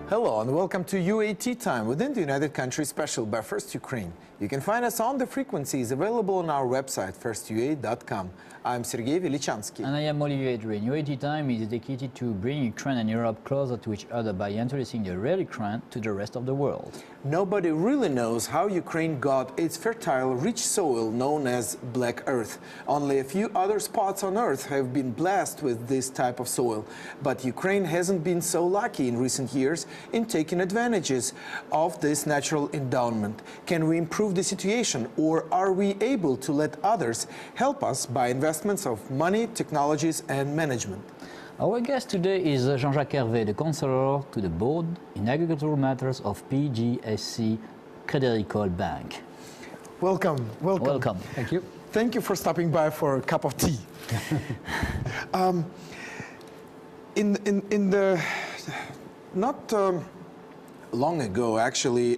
Hello and welcome to UAT Time within the United Countries Special by First Ukraine. You can find us on the frequencies available on our website, firstua.com. I'm Sergey Velichanskiy. And I am Olivier. UAT Time is dedicated to bring Ukraine and Europe closer to each other by introducing the real Ukraine to the rest of the world. Nobody really knows how Ukraine got its fertile, rich soil known as Black Earth. Only a few other spots on Earth have been blessed with this type of soil. But Ukraine hasn't been so lucky in recent years in taking advantages of this natural endowment. Can we improve the situation, or are we able to let others help us by investments of money, technologies and management? Our guest today is Jean-Jacques Herve, the counselor to the board in agricultural matters of PGSC Crédit Agricole Bank. Welcome, welcome. Welcome. Thank you. Thank you for stopping by for a cup of tea. In the not long ago, actually,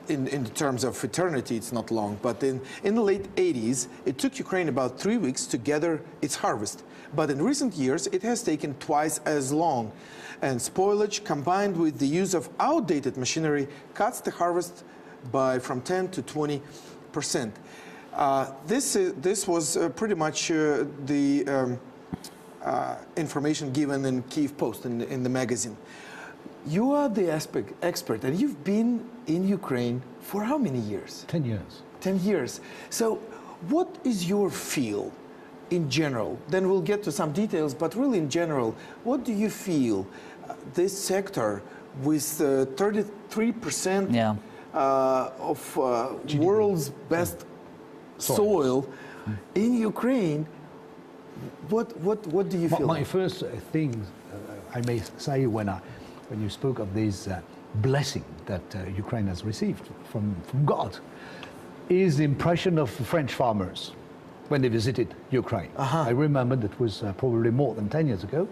in terms of eternity, it's not long, but in the late 80s, it took Ukraine about 3 weeks to gather its harvest. But in recent years, it has taken twice as long. And spoilage, combined with the use of outdated machinery, cuts the harvest by from 10 to 20%. This was pretty much the information given in Kyiv Post, in the magazine. You are the expert, and you've been in Ukraine for how many years? 10 years. 10 years. So what is your feel in general? Then we'll get to some details, but really in general, what do you feel this sector with 33% of world's best soil in Ukraine, what do you feel? My first thing I may say when you spoke of this blessing that Ukraine has received from God is the impression of French farmers when they visited Ukraine. I remember that was probably more than 10 years ago,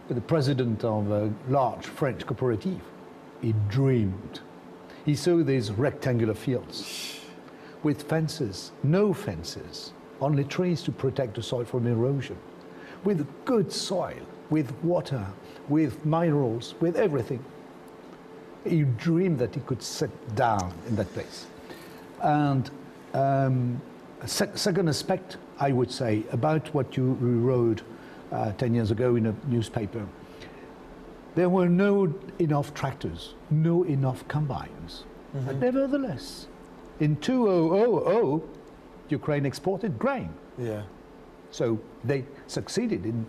but the president of a large French cooperative, he dreamed. He saw these rectangular fields with fences, no fences, only trees to protect the soil from erosion, with good soil, with water, with minerals, with everything. He dreamed that he could sit down in that place. And second aspect, I would say, about what you wrote 10 years ago in a newspaper, there were no enough tractors, no enough combines. But nevertheless, in 2000, Ukraine exported grain. Yeah. So they succeeded in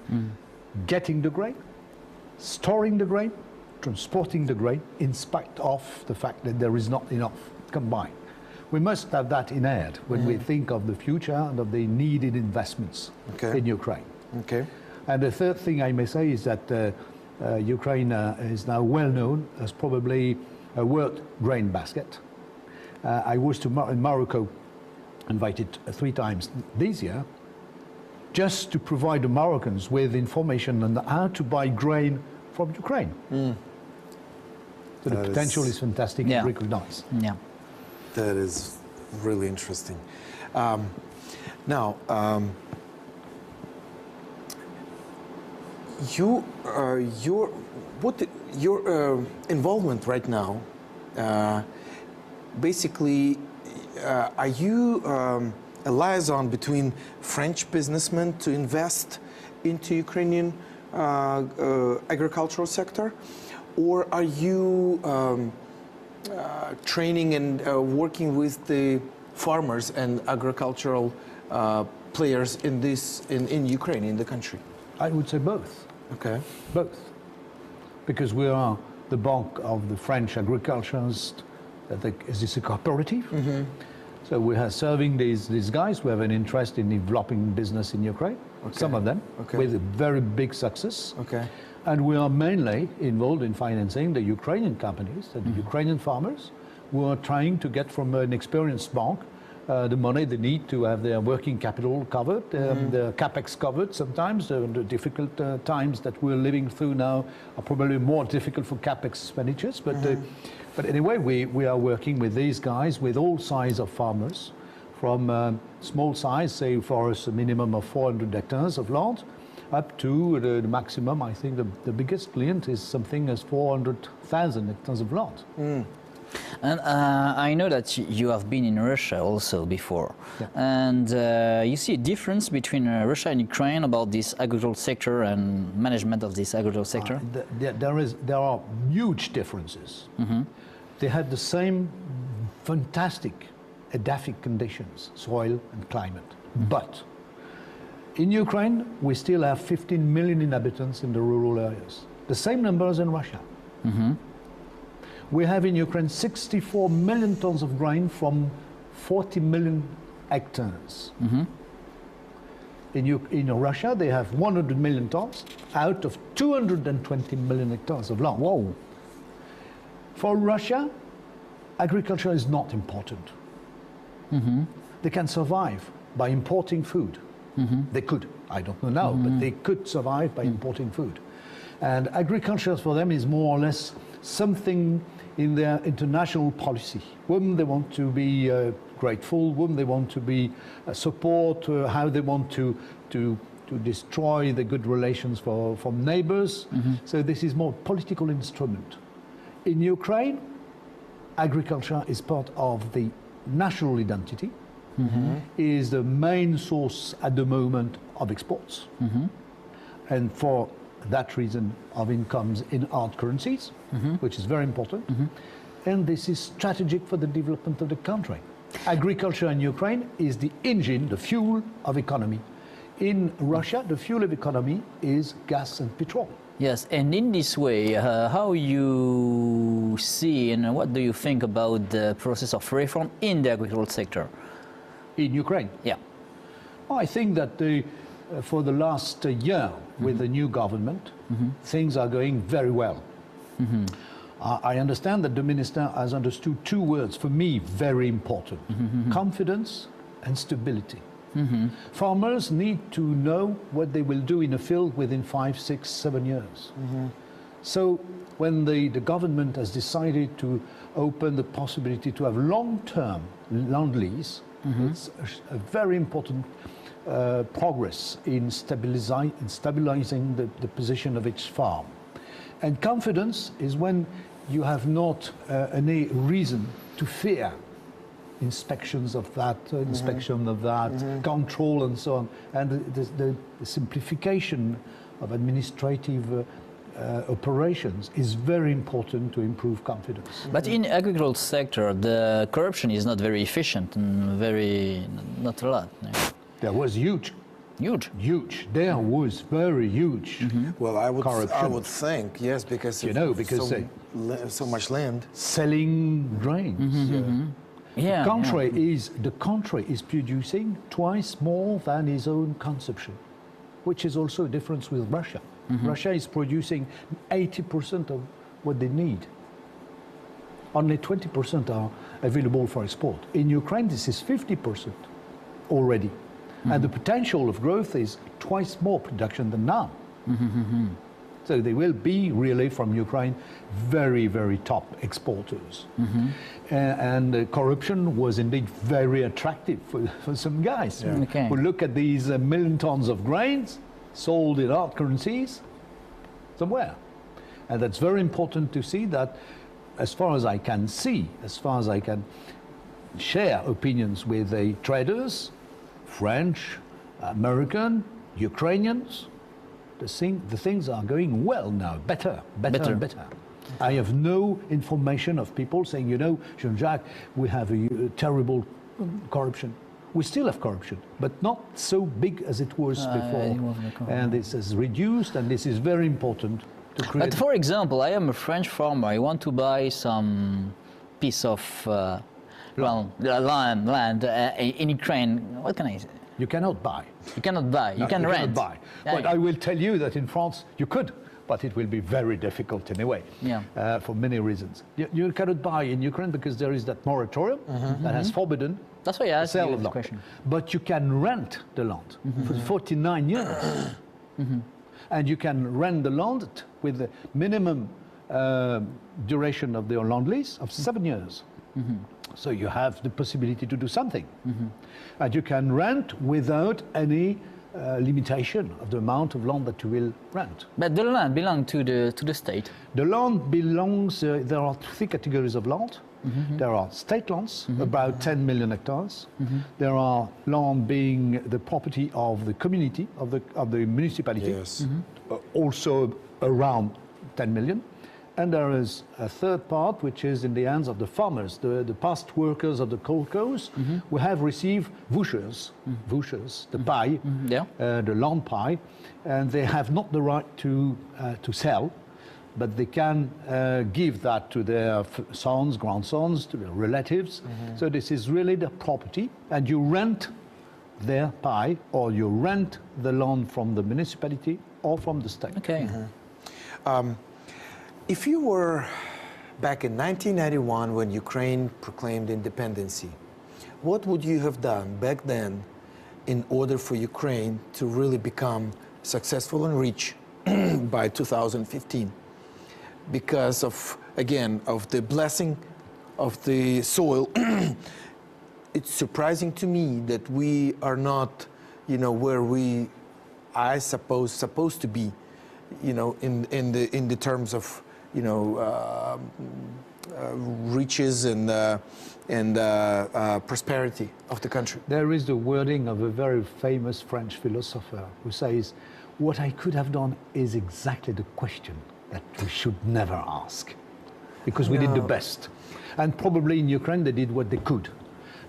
getting the grain, storing the grain, transporting the grain, in spite of the fact that there is not enough combined. We must have that in head when we think of the future and of the needed investments in Ukraine. Okay. And the third thing I may say is that Ukraine is now well known as probably a world grain basket. I was in Morocco, invited 3 times this year, just to provide the Moroccans with information on how to buy grain from Ukraine. So the potential is fantastic and recognized. Yeah. That is really interesting. Now, your involvement right now, basically, are you a liaison between French businessmen to invest into Ukrainian agricultural sector, or are you training and working with the farmers and agricultural players in Ukraine, in the country? I would say both. Okay. Both. Because we are the bank of the French agriculturists, is a cooperative. So we are serving these guys who have an interest in developing business in Ukraine, some of them, with very big success. Okay. And we are mainly involved in financing the Ukrainian companies, the Ukrainian farmers, who are trying to get from an experienced bank the money they need to have their working capital covered, their capex covered sometimes. The difficult times that we're living through now are probably more difficult for capex expenditures. But anyway, we are working with these guys, with all sizes of farmers, from small size, say for us a minimum of 400 hectares of land, up to the maximum. I think the biggest client is something as 400,000 hectares of land. And I know that you have been in Russia also before, Yeah. and you see a difference between Russia and Ukraine about this agricultural sector and management of this agricultural sector? There are huge differences. They have the same fantastic edaphic conditions, soil and climate. But in Ukraine, we still have 15 million inhabitants in the rural areas. The same numbers in Russia. We have in Ukraine 64 million tons of grain from 40 million hectares. In Russia, they have 100 million tons out of 220 million hectares of land. Whoa! For Russia, agriculture is not important. They can survive by importing food. They could, I don't know now, but they could survive by importing food. And agriculture for them is more or less something in their international policy, whom they want to be grateful, whom they want to be support, how they want to destroy the good relations from neighbors. So this is more political instrument. In Ukraine, agriculture is part of the national identity, is the main source at the moment of exports. And for that reason of incomes in hard currencies, which is very important. And this is strategic for the development of the country. Agriculture in Ukraine is the engine, the fuel of economy. In Russia, the fuel of economy is gas and petrol. Yes, and in this way, how you see and what do you think about the process of reform in the agricultural sector? In Ukraine? Yeah. I think that for the last year, with the new government, things are going very well. I understand that the minister has understood two words, for me, very important. Confidence and stability. Farmers need to know what they will do in a field within 5, 6, 7 years. So when the government has decided to open the possibility to have long-term land lease, it's a very important progress in stabilizing the position of each farm. And confidence is when you have not any reason to fear inspections of that, inspection of that, control and so on. And the simplification of administrative operations is very important to improve confidence. But in agricultural sector, the corruption is not very efficient and not a lot. No? There was huge. There was very huge. Well, I corruption. would think, yes, because because so much land. Selling grains. Yeah, The country is producing twice more than its own consumption, which is also a difference with Russia. Russia is producing 80% of what they need. Only 20% are available for export. In Ukraine, this is 50% already. And the potential of growth is twice more production than now. So they will be really from Ukraine very, very top exporters. And corruption was indeed very attractive for some guys who look at these million tons of grains sold in hard currencies somewhere. And that's very important to see that, as far as I can see, as far as I can share opinions with the traders, French, American, Ukrainians, the things are going well now, better and better. I have no information of people saying, Jean-Jacques, we have a terrible corruption. We still have corruption, but not so big as it was before. And this is reduced, and this is very important to create. But for example, I am a French farmer. I want to buy some piece of land in Ukraine. What can I say? You cannot buy. You cannot buy. You can rent. Cannot buy. But I will tell you that in France you could, but it will be very difficult anyway. For many reasons. You cannot buy in Ukraine because there is that moratorium that has forbidden. That's why I asked you the question. But you can rent the land for 49 years. And you can rent the land with the minimum duration of the land lease of 7 years. So you have the possibility to do something. And you can rent without any limitation of the amount of land that you will rent. But the land belongs to the state. The land belongs, there are three categories of land. There are state lands, about 10 million hectares. There are land being the property of the community, of the municipality, Yes. Also around 10 million. And there is a third part, which is in the hands of the farmers, the past workers of the coal coast, who have received vouchers, the pie, the land pie, and they have not the right to sell, but they can give that to their sons, grandsons, to their relatives. So this is really their property, and you rent their pie, or you rent the land from the municipality or from the state. Okay. If you were back in 1991 when Ukraine proclaimed independence, what would you have done back then in order for Ukraine to really become successful and rich by 2015? Because of, again, of the blessing of the soil, it's surprising to me that we are not, where we, I suppose, supposed to be, in the terms of, riches and prosperity of the country. There is the wording of a very famous French philosopher who says, what I could have done is exactly the question that we should never ask, because we did the best. And probably in Ukraine they did what they could.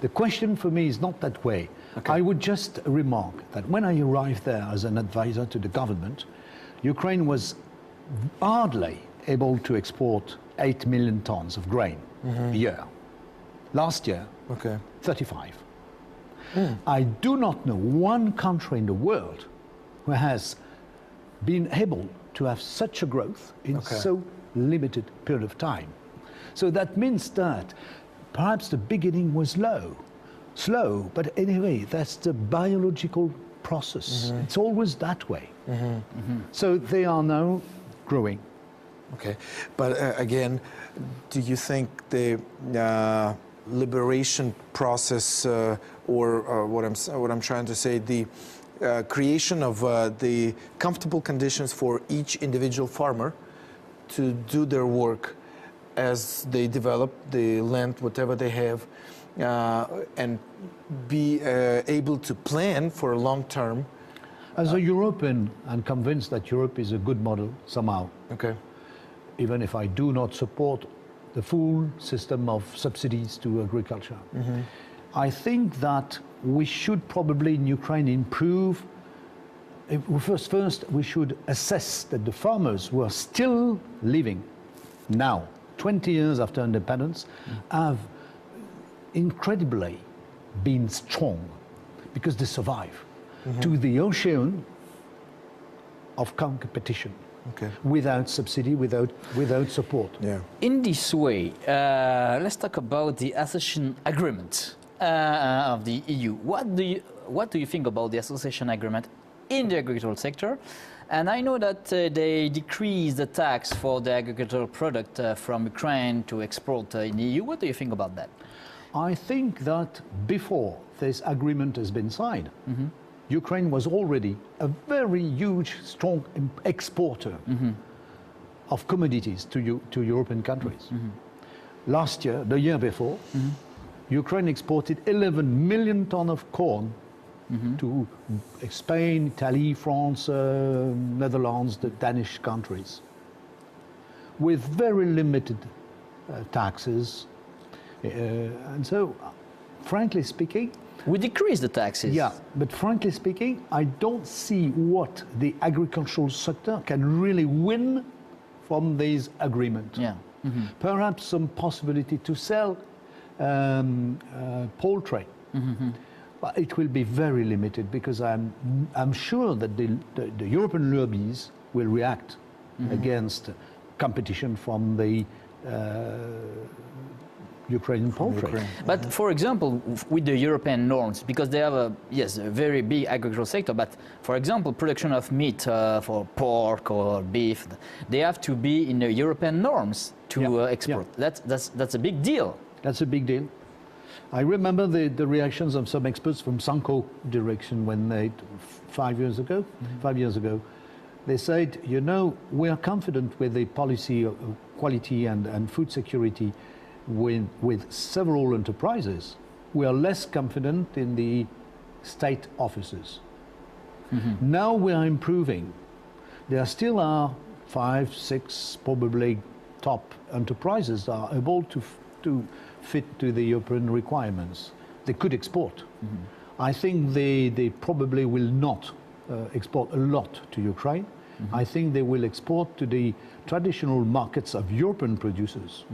The question for me is not that way. Okay. I would just remark that when I arrived there as an advisor to the government, Ukraine was hardly able to export 8 million tons of grain a year. Last year, 35. I do not know one country in the world who has been able to have such a growth in so limited period of time. So that means that perhaps the beginning was slow, but anyway, that's the biological process. It's always that way. So they are now growing. Okay, but again, do you think the liberation process, or what I'm trying to say, the creation of the comfortable conditions for each individual farmer to do their work as they develop the land, whatever they have, and be able to plan for a long term? As a European, I'm convinced that Europe is a good model somehow. Okay. Even if I do not support the full system of subsidies to agriculture. I think that we should probably in Ukraine improve. First, we should assess that the farmers who are still living now, 20 years after independence, have incredibly been strong because they survive to the ocean of competition. Without subsidy, without support. In this way, let's talk about the association agreement of the EU. What do you think about the association agreement in the agricultural sector? And I know that they decreased the tax for the agricultural product from Ukraine to export in the EU. What do you think about that? I think that before this agreement has been signed, Ukraine was already a very huge, strong exporter of commodities to European countries. Last year, the year before, Ukraine exported 11 million tons of corn to Spain, Italy, France, Netherlands, the Danish countries, with very limited taxes. And so, frankly speaking, we decrease the taxes. Yeah, but frankly speaking, I don't see what the agricultural sector can really win from this agreement. Perhaps some possibility to sell poultry, but it will be very limited because I'm sure that the European lobbies will react against competition from the Ukrainian poultry. But for example, with the European norms, because they have a very big agricultural sector, but for example, production of meat for pork or beef, they have to be in the European norms to export. That's a big deal. That's a big deal. I remember the reactions of some experts from Sanko direction when they, 5 years ago, 5 years ago, they said, you know, we are confident with the policy of quality and food security with several enterprises. We are less confident in the state offices. Now we are improving. There still are 5, 6 probably top enterprises that are able to fit to the European requirements. They could export. I think they probably will not export a lot to Ukraine. I think they will export to the traditional markets of European producers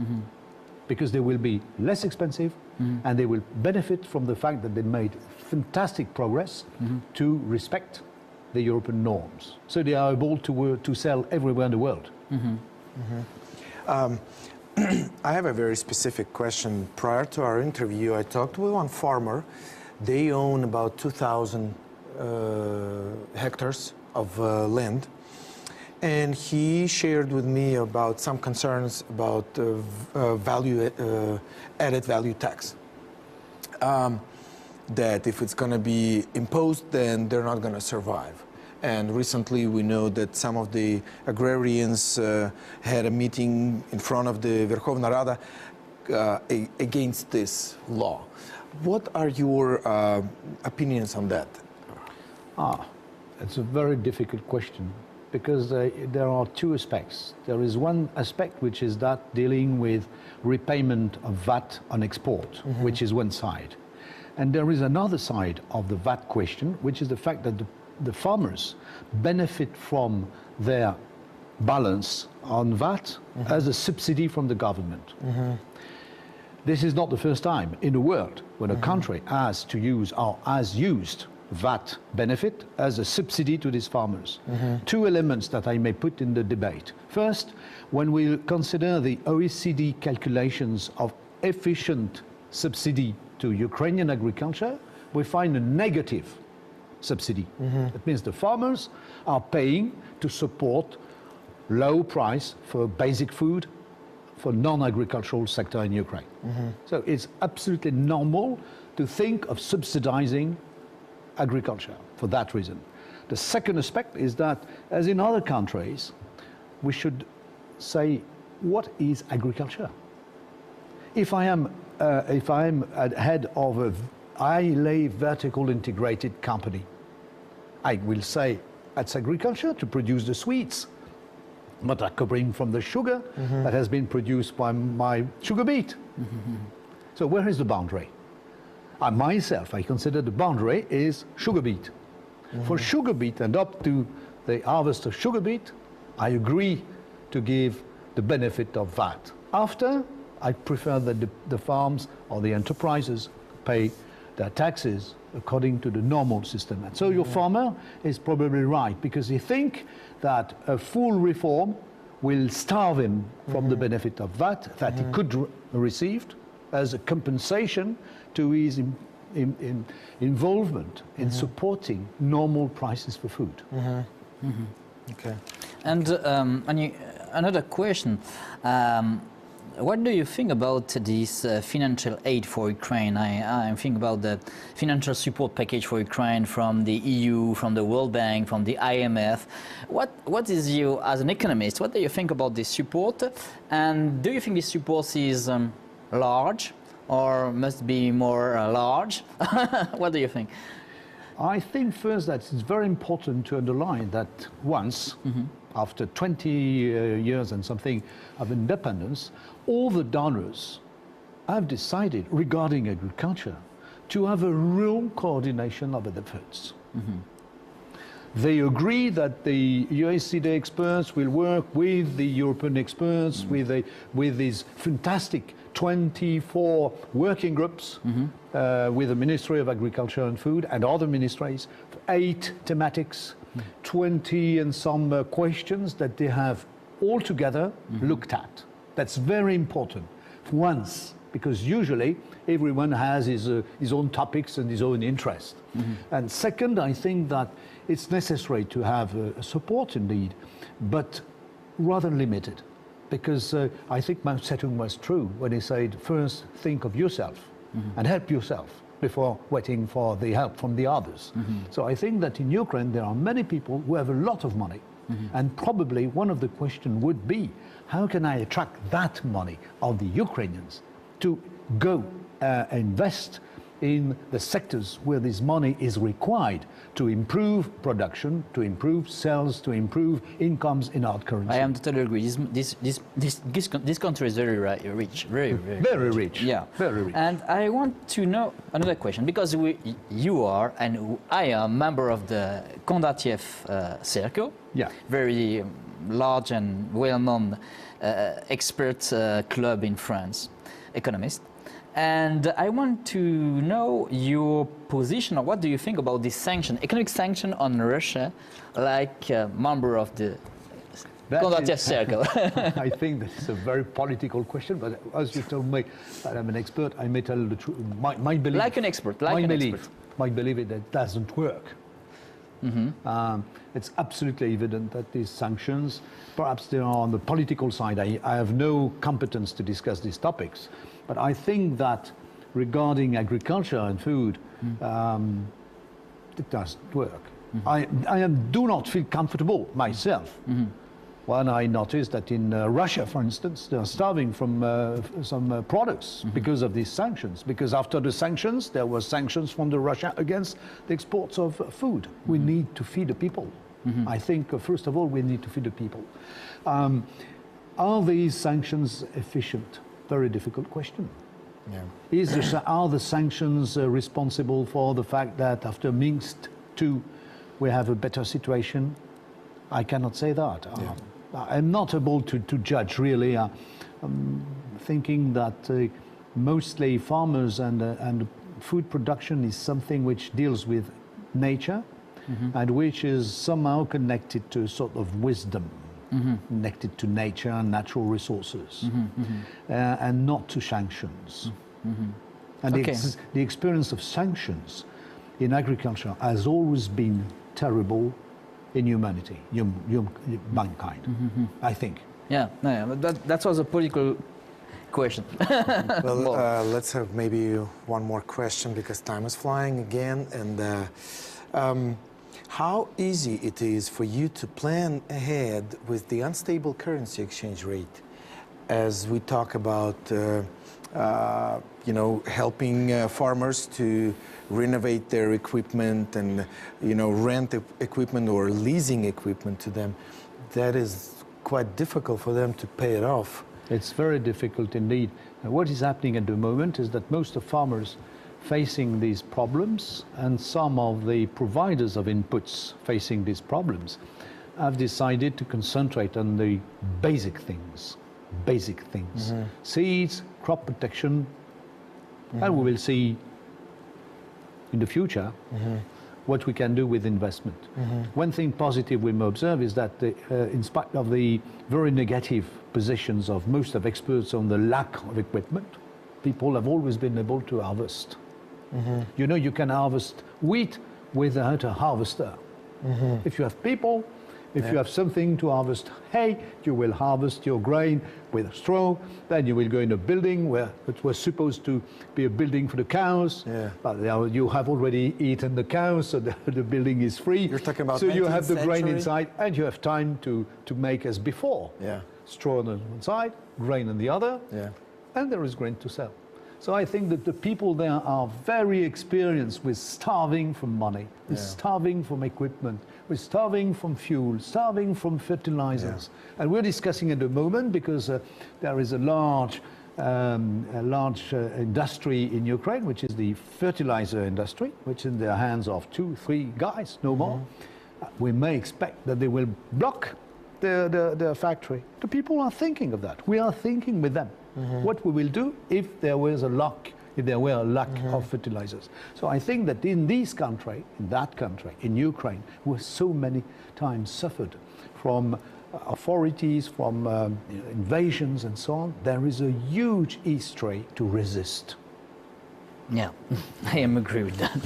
because they will be less expensive and they will benefit from the fact that they made fantastic progress to respect the European norms. So they are able to sell everywhere in the world. I have a very specific question. Prior to our interview, I talked with one farmer. They own about 2,000 hectares of land. And he shared with me about some concerns about added value tax. That if it's going to be imposed, then they're not going to survive. And recently we know that some of the agrarians had a meeting in front of the Verkhovna Rada against this law. What are your opinions on that? It's a very difficult question because there are two aspects. There is one aspect which is that dealing with repayment of VAT on export, which is one side. And there is another side of the VAT question, which is the fact that the farmers benefit from their balance on VAT as a subsidy from the government. This is not the first time in the world when a country has to use or has used VAT benefit as a subsidy to these farmers. Two elements that I may put in the debate. First, when we consider the OECD calculations of efficient subsidy to Ukrainian agriculture, we find a negative subsidy. That means the farmers are paying to support low price for basic food for non-agricultural sector in Ukraine. So it's absolutely normal to think of subsidizing agriculture for that reason. The second aspect is that, as in other countries, we should say, what is agriculture? If I am at head of a highly vertical integrated company, I will say that's agriculture to produce the sweets, but are coming from the sugar that has been produced by my sugar beet. So where is the boundary? Myself, I consider the boundary is sugar beet. For sugar beet and up to the harvest of sugar beet, I agree to give the benefit of VAT. After, I prefer that the farms or the enterprises pay their taxes according to the normal system. And so your farmer is probably right, because he thinks that a full reform will starve him from the benefit of VAT that he could receive as a compensation to his involvement in supporting normal prices for food. Okay. And another question. What do you think about this financial aid for Ukraine? I think about the financial support package for Ukraine from the EU, from the World Bank, from the IMF. What is you, as an economist, what do you think about this support? And do you think this support is large or must be more large? What do you think? I think first that it's very important to underline that once, after 20 years and something of independence, all the donors have decided regarding agriculture to have a real coordination of the efforts. They agree that the OECD experts will work with the European experts, with these fantastic 24 working groups with the Ministry of Agriculture and Food and other ministries, 8 thematics, 20 and some questions that they have all together looked at. That's very important once, because usually everyone has his own topics and his own interest. And second, I think that it's necessary to have support indeed, but rather limited. Because I think Mao Zedong was true when he said, first think of yourself and help yourself before waiting for the help from the others. So I think that in Ukraine there are many people who have a lot of money, and probably one of the questions would be, how can I attract that money of the Ukrainians to go invest in the sectors where this money is required to improve production, to improve sales, to improve incomes in hard currency. I am totally agree. This country is very rich, very rich. Yeah, very rich. And I want to know another question, because you are and I am member of the Kondratiev Circle. Yeah. Very large and well-known expert club in France, economist. And I want to know your position, or what do you think about this sanction, economic sanction on Russia, like a member of the Kondratiev Circle? I think this is a very political question, but as you told me that I'm an expert, I may tell the truth. My belief, like an expert, like an expert. My belief is that it doesn't work. It's absolutely evident that these sanctions, perhaps they are on the political side. I have no competence to discuss these topics, but I think that regarding agriculture and food, it doesn't work. I do not feel comfortable myself when I noticed that in Russia, for instance, they are starving from some products because of these sanctions. Because after the sanctions, there were sanctions from Russia against the exports of food. We need to feed the people. I think, first of all, we need to feed the people. Are these sanctions efficient? Very difficult question. Yeah. Are the sanctions responsible for the fact that after Minsk II, we have a better situation? I cannot say that. Yeah. I'm not able to judge, really. I'm thinking that mostly farmers and food production is something which deals with nature and which is somehow connected to a sort of wisdom, connected to nature and natural resources, and not to sanctions. And the experience of sanctions in agriculture has always been terrible in humanity, mankind, I think. Yeah, but that was a political question. Well, let's have maybe one more question, because time is flying again. And how easy it is for you to plan ahead with the unstable currency exchange rate, as we talk about, helping farmers to renovate their equipment and, rent equipment or leasing equipment to them. That is quite difficult for them to pay it off. It's very difficult indeed. And what is happening at the moment is that most of farmers facing these problems, and some of the providers of inputs facing these problems, have decided to concentrate on the basic things. Seeds, crop protection, and we will see in the future what we can do with investment. One thing positive we may observe is that in spite of the very negative positions of most of experts on the lack of equipment, people have always been able to harvest. You can harvest wheat without a harvester. If you have people, if you have something to harvest hay, you will harvest your grain with straw. Then you will go in a building where it was supposed to be a building for the cows. But you have already eaten the cows, so the building is free. You're talking about so you have the grain century? inside, and you have time to make as before. Straw on one side, grain on the other, and there is grain to sell. So I think that the people there are very experienced with starving from money, with starving from equipment, with starving from fuel, starving from fertilizers. And we're discussing at the moment, because there is a large industry in Ukraine, which is the fertilizer industry, which is in the hands of 2-3 guys, no more. We may expect that they will block their factory. The people are thinking of that. We are thinking with them. What we will do if there were a lack of fertilizers. So I think that in this country, in that country, in Ukraine, who has so many times suffered from authorities, from invasions and so on, there is a huge history to resist. Yeah, I am agree with that.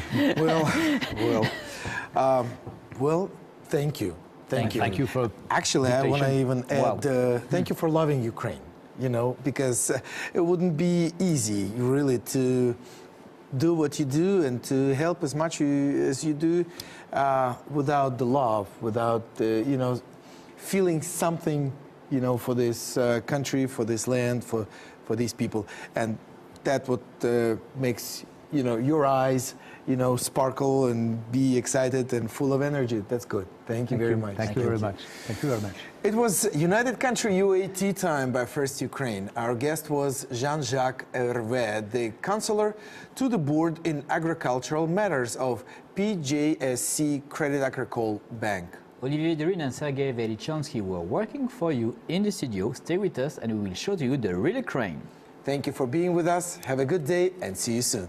Well, thank you. Thank you. Thank you for Actually, I want to even add, thank you for loving Ukraine. you know, because it wouldn't be easy really to do what you do and to help as much as you do without the love, without, you know, feeling something, you know, for this country, for this land, for these people. And that's what makes, you know, your eyes, you know, sparkle and be excited and full of energy. That's good. Thank you very much. Thank you very much. Thank you very much. It was United Country UAT time by First Ukraine. Our guest was Jean-Jacques Herve, the counselor to the board in agricultural matters of PJSC Credit Agricole Bank. Olivier, Vedrine and Sergey Velichanskiy were working for you in the studio. Stay with us and we will show to you the real Ukraine. Thank you for being with us. Have a good day and see you soon.